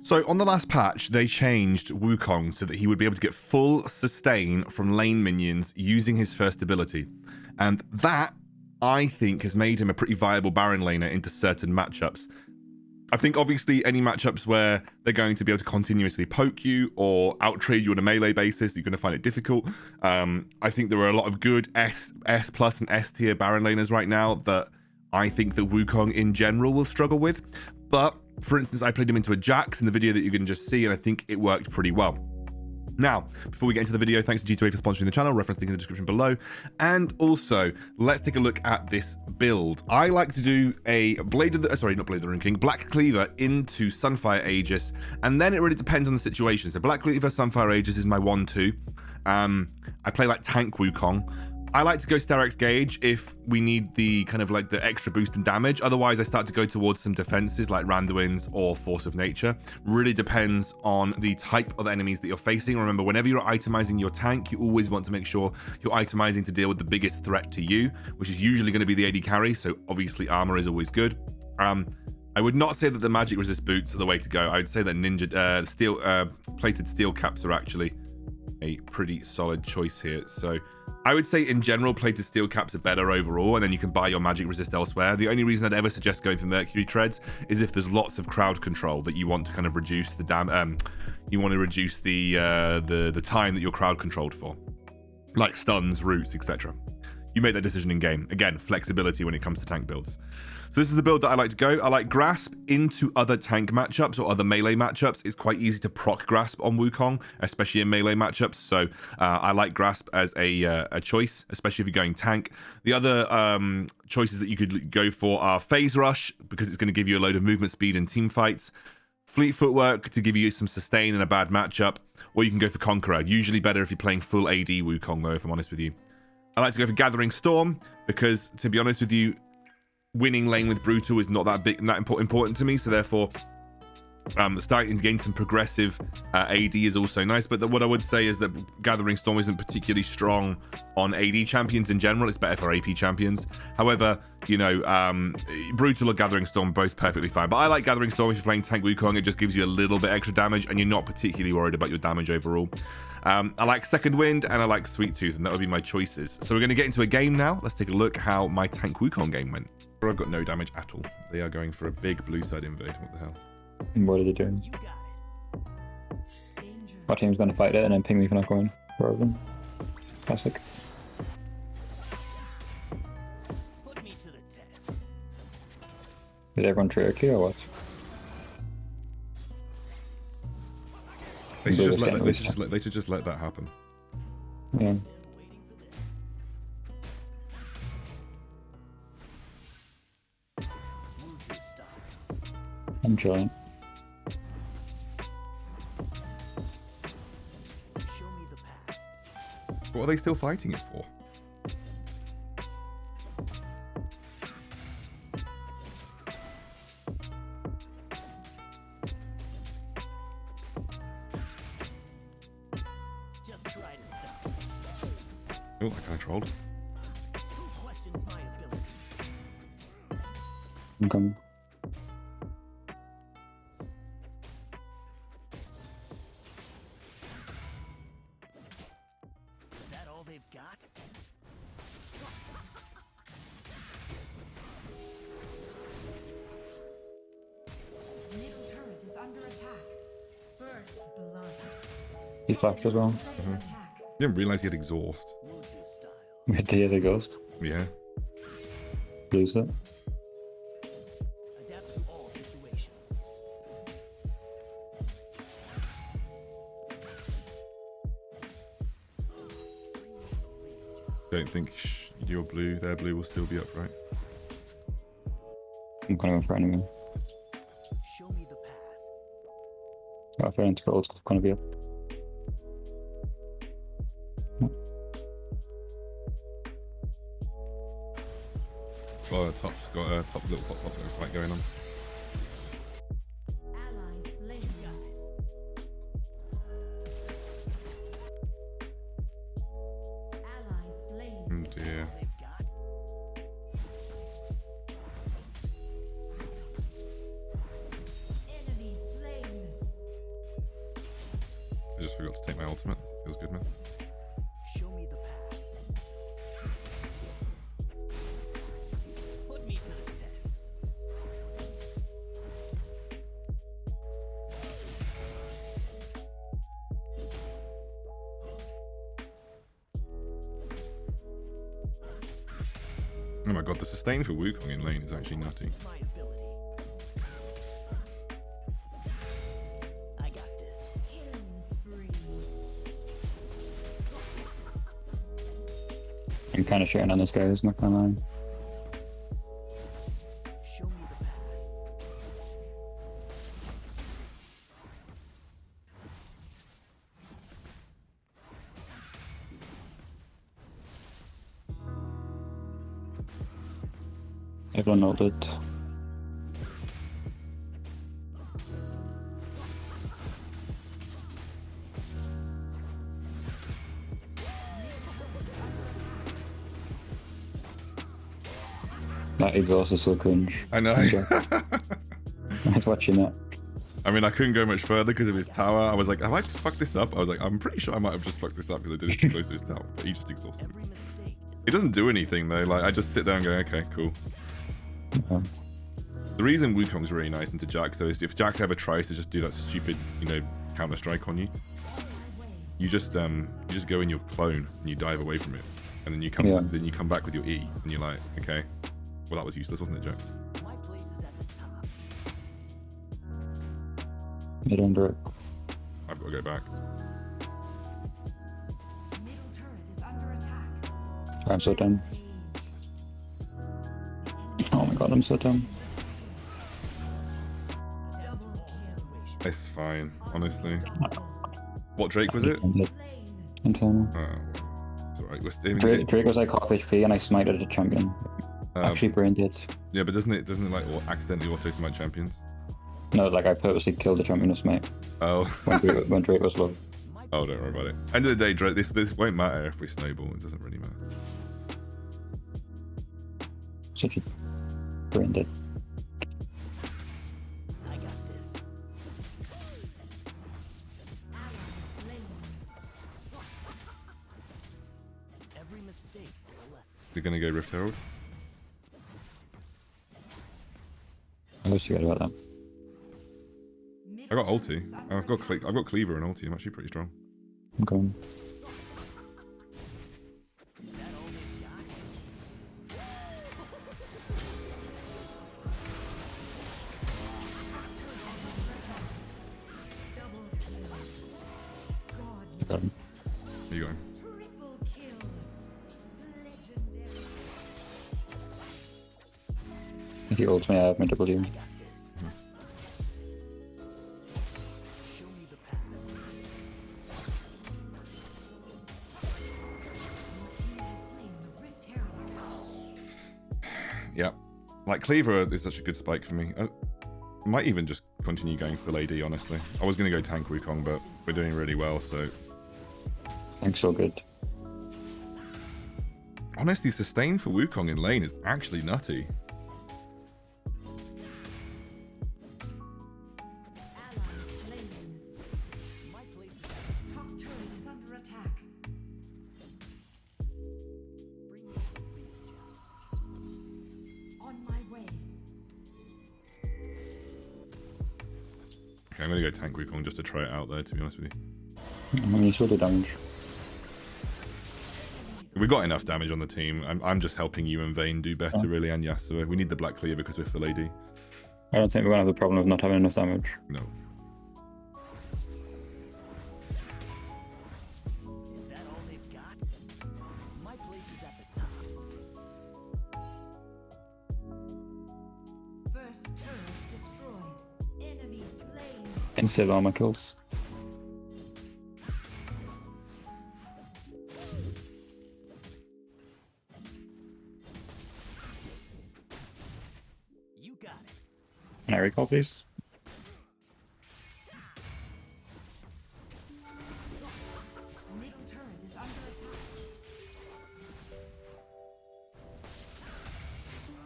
So on the last patch, they changed Wukong so that he would be able to get full sustain from lane minions using his first ability. And that, I think, has made him a pretty viable Baron laner into certain matchups. I think obviously any matchups where they're going to be able to continuously poke you or outtrade you on a melee basis, you're going to find it difficult. I think there are a lot of good S plus and S tier Baron laners right now that I think that Wukong in general will struggle with. But for instance, I played him into a Jax in the video that you're going to just see, and I think it worked pretty well. Now, before we get into the video, thanks to G2A for sponsoring the channel, reference link in the description below. And also, let's take a look at this build. I like to do a Blade of the, not Blade of the Rune King, Black Cleaver into Sunfire Aegis, and then it really depends on the situation. So Black Cleaver, Sunfire Aegis is my 1-2. I play like tank Wukong. I like to go Sterak's Gauge if we need the kind of like the extra boost in damage. Otherwise, I start to go towards some defenses like Randuin's or Force of Nature. Really depends on the type of enemies that you're facing. Remember, whenever you're itemizing your tank, you always want to make sure you're itemizing to deal with the biggest threat to you, which is usually going to be the AD carry. So obviously armor is always good. I would not say that the magic resist boots are the way to go. I would say that plated steel caps are actually a pretty solid choice here. So I would say in general plated steel caps are better overall, and then you can buy your magic resist elsewhere. The only reason I'd ever suggest going for mercury treads is if there's lots of crowd control that you want to kind of reduce the you want to reduce the time that you're crowd controlled for, like stuns, roots, etc. You make that decision in game. Again, flexibility when it comes to tank builds. So this is the build that I like to go. I like Grasp into other tank matchups or other melee matchups. It's quite easy to proc Grasp on Wukong, especially in melee matchups. So I like Grasp as a choice, especially if you're going tank. The other choices that you could go for are Phase Rush, because it's going to give you a load of movement speed in team fights. Fleet Footwork to give you some sustain in a bad matchup. Or you can go for Conqueror. Usually better if you're playing full AD Wukong, though, if I'm honest with you. I like to go for Gathering Storm, because to be honest with you, winning lane with Brutal is not that important to me, so therefore starting to gain some progressive AD is also nice. But what I would say is that Gathering Storm isn't particularly strong on AD champions in general. It's better for AP champions. However, you know, Brutal or Gathering Storm both perfectly fine. But I like Gathering Storm if you're playing tank Wukong. It just gives you a little bit extra damage, and you're not particularly worried about your damage overall. I like Second Wind, and I like Sweet Tooth, and that would be my choices. So we're going to get into a game now. Let's take a look how my tank Wukong game went. I've got no damage at all. They are going for a big blue side invade. What the hell? And what are they doing? Our team's going to fight it and then ping me for not going for them. Classic. Is everyone tricky or what? They should just let that happen. Yeah. I'm trying. What are they still fighting it for? Just try to stop. Oh, that guy trolled. Who questions my ability? I'm coming. Is that all they've got? Middle turret is under attack. First blood. He flapped as well. Attack. Didn't realize he had exhaust. Wuju style. We had to hear the ghost. Yeah. Lose it. Adapt to all situations. Don't think your blue, their blue will still be up, right? I'm gonna go for enemy. Show me the path. Oh, if they're into gold, it's gonna be up. Oh, top's got a top little pop fight going on. Ally slain. Ally slain. Oh dear. They've got. Enemy slain. just forgot to take my ultimate. Feels good, man. Show me the path. Put me to the test. Oh my god, the sustain for Wukong in lane is actually nutty. It's my ability. I got this. Killing spree. I'm kind of shitting on this guy, who's not gonna lie. Show me the path. Everyone ulted. That exhaust is so cringe. I know. I was watching it. I mean, I couldn't go much further because of his tower. I was like, have I just fucked this up? I was like, I'm pretty sure I might have just fucked this up because I did it too close to his tower. But he just exhausted me. Every mistake is He doesn't do anything though. Like, I just sit there and go, okay, cool. Um, The reason Wukong's really nice into Jax though is if Jax ever tries to just do that stupid, you know, counter strike on you, you just go in your clone and you dive away from it, and then you come back with your E, and you're like, okay, well that was useless, wasn't it, Jax? my place is at the top. mid under it. I've got to go back. Middle turret is under attack. I'm so dumb. Oh my god, I'm so dumb. Double kill. It's fine, honestly. What Drake was it? Slain. Internal. Oh, it's alright. We're still Drake was like half HP and I smited a champion. Actually brained it. yeah, but doesn't it like accidentally auto smite champions? No, like I purposely killed the champion with smite Oh, when Drake was low. oh, don't worry about it. End of the day, Drake. This won't matter if we snowball. It doesn't really matter. Such a brained it. I got this. Ally slain. Every mistake is a lesson. You're gonna go Rift Herald. I always forget about that. I got ulti. I've got cleaver and ulti. I'm actually pretty strong. I'm going. Is that all they've got? Double kill. God. Got him. Where you going? Triple kill. Legendary. If he ults me, I have my W. I got this. Show me the path. Your team has slain the Rift Herald. Yeah, like cleaver is such a good spike for me. I might even just continue going full AD. Honestly, I was gonna go tank Wukong, but we're doing really well. So Thanks, so good. honestly, sustain for Wukong in lane is actually nutty. Ally slain. My place is at the Top turret is under attack. bring me to the real challenge. On my way. Okay, I'm gonna go tank Wukong just to try it out there. To be honest with you, I'm gonna still do damage. we got enough damage on the team. I'm just helping you and Vayne do better, really, and Yasuo. We need the black cleaver because we're full AD. I don't think we're gonna have the problem of not having enough damage. No. Is that all they've got? My place is at the top. First turret destroyed. Enemy slain. Instead armor kills. You got it. Can I recall, please? Middle turret is under attack.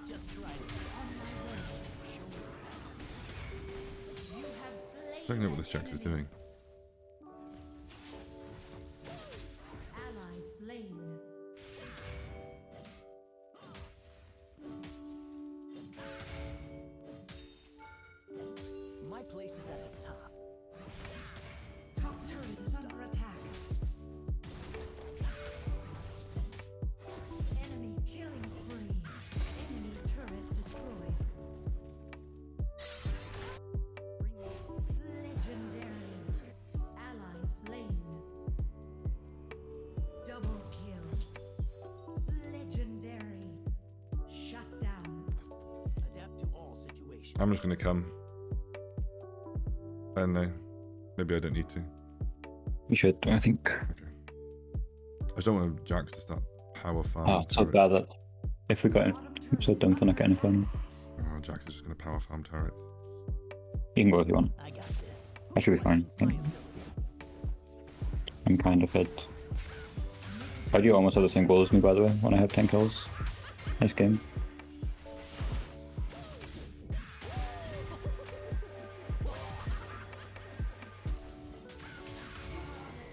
Just try it. On my way. Show me the path. You have slain. Don't know what this Jax is doing. I'm just gonna come. I don't know. Maybe I don't need to. You should, I think. I just don't want Jax to start power farm. Oh, it's so bad that if we got it, I'm so dumb for not getting a phone. Oh, Jax is just gonna power farm turrets. You can go if you want. I got this. I should be fine. I'm kind of it. I do almost have the same goal as me, by the way, when I have 10 kills. Nice game.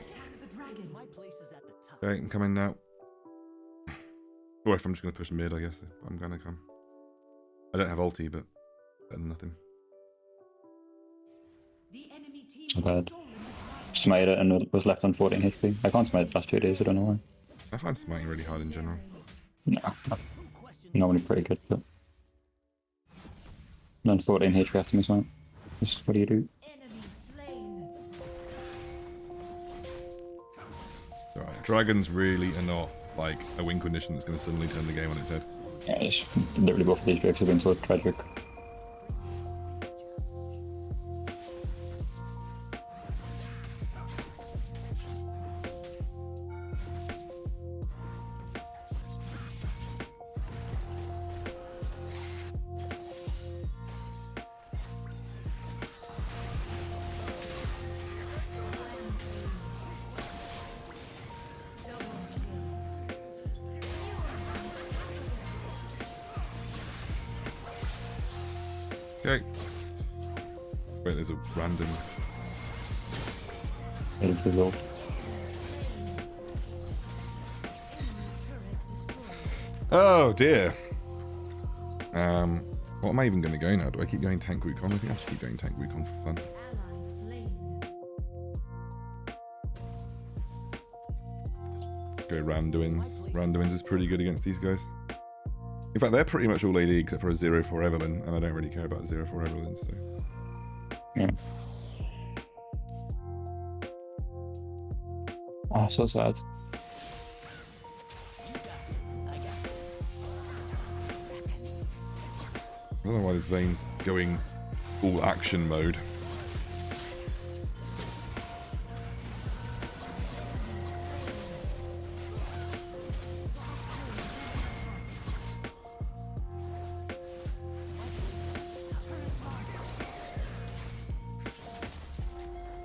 Attack the dragon. My place is at the top. Okay, I'm coming now. Or if I'm just gonna push mid, I guess I'm gonna come. I don't have ulti, but better than nothing. The enemy team Not bad. stolen the dragon. Smite it and it was left on 14 HP. I can't smite the last 2 days, I don't know why. I find smiting really hard in general. No, normally pretty good, but. And then 14 HP after me smite. What do you do? Enemy slain. Alright, dragons really are not like a win condition that's gonna suddenly turn the game on its head. Yeah, it's literally both of these drakes have been so tragic. Okay. Wait, there's a random. It's result. Oh dear. What am I even gonna go now? Do I keep going tank Wukong? I think I should keep going tank Wukong for fun. Ally slain. Go Randuins. Randuins is pretty good against these guys. In fact, they're pretty much all AD except for a 0-4 Evelyn, and I don't really care about 0-4 Evelyn, so. Yeah. Oh, so sad. I don't know why this Vayne's going all action mode.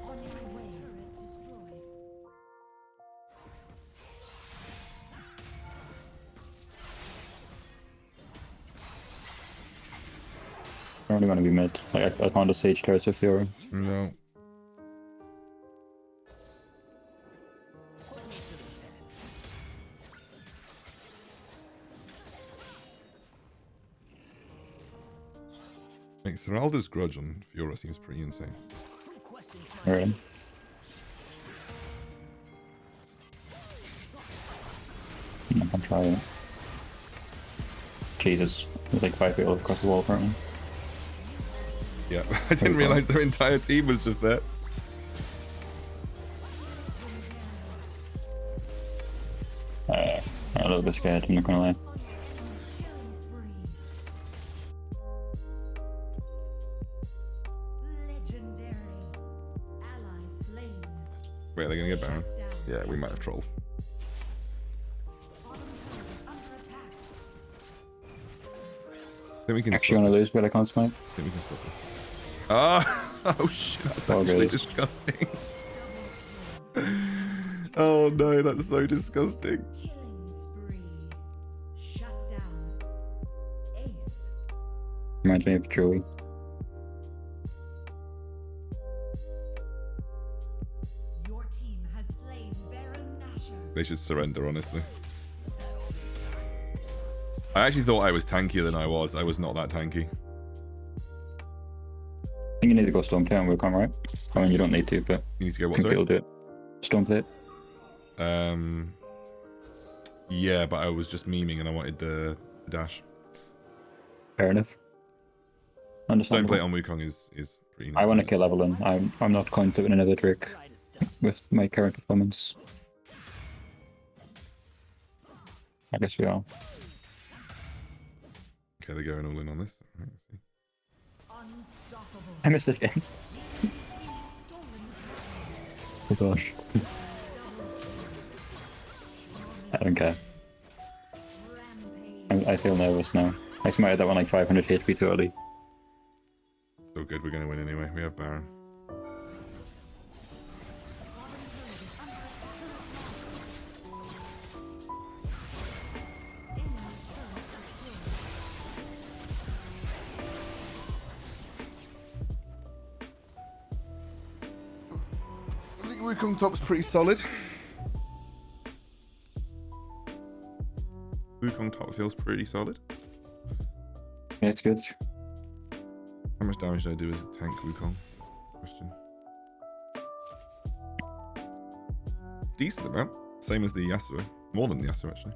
On my way. Turret destroyed. I'm only gonna be mid. Like, I can't just Sage turrets with Fiora. No. Like, Seralda's grudge on Fiora seems pretty insane. Alright. I can try it. Jesus. There's like 5 people across the wall apparently. Yeah, I didn't realize their entire team was just there. I'm a little bit scared, I'm not gonna lie. Killing spree. Legendary. Ally slain. Wait, are they gonna get Baron? Down. Yeah, we might have trolled. Bottom turret is under attack. I think we can Actually stop gonna this. lose, but I can't smite. I think we can stop this. Ah! Oh shit, that's Oh, actually good. disgusting. Oh no, that's so disgusting. Killing spree. Shut down. Ace. Reminds me of Joey. Your team has slain Baron Nashor. They should surrender, honestly. I actually thought I was tankier than I was. I was not that tanky. I think you need to go Stone Plate on Wukong, right? I mean, you don't need to, but You need to go I what, think sorry? you'll do it. Stone Plate. Yeah, but I was just memeing and I wanted the dash. Fair enough. Don't Understandable. play it on Wukong is pretty I want to nice. kill Evelyn. I'm not going to win another Drake with my current performance. I guess we are. Okay, they're going all in on this. Alright, let's see. I missed it again. Oh gosh. I don't care. I feel nervous now. I smited that one like 500 HP too early. So good, we're going to win anyway. We have Baron. I think Wukong top's pretty solid. Wukong top feels pretty solid. Yeah, it's good. How much damage do I do as a tank Wukong? Question. Decent amount. Same as the Yasuo. More than the Yasuo, actually.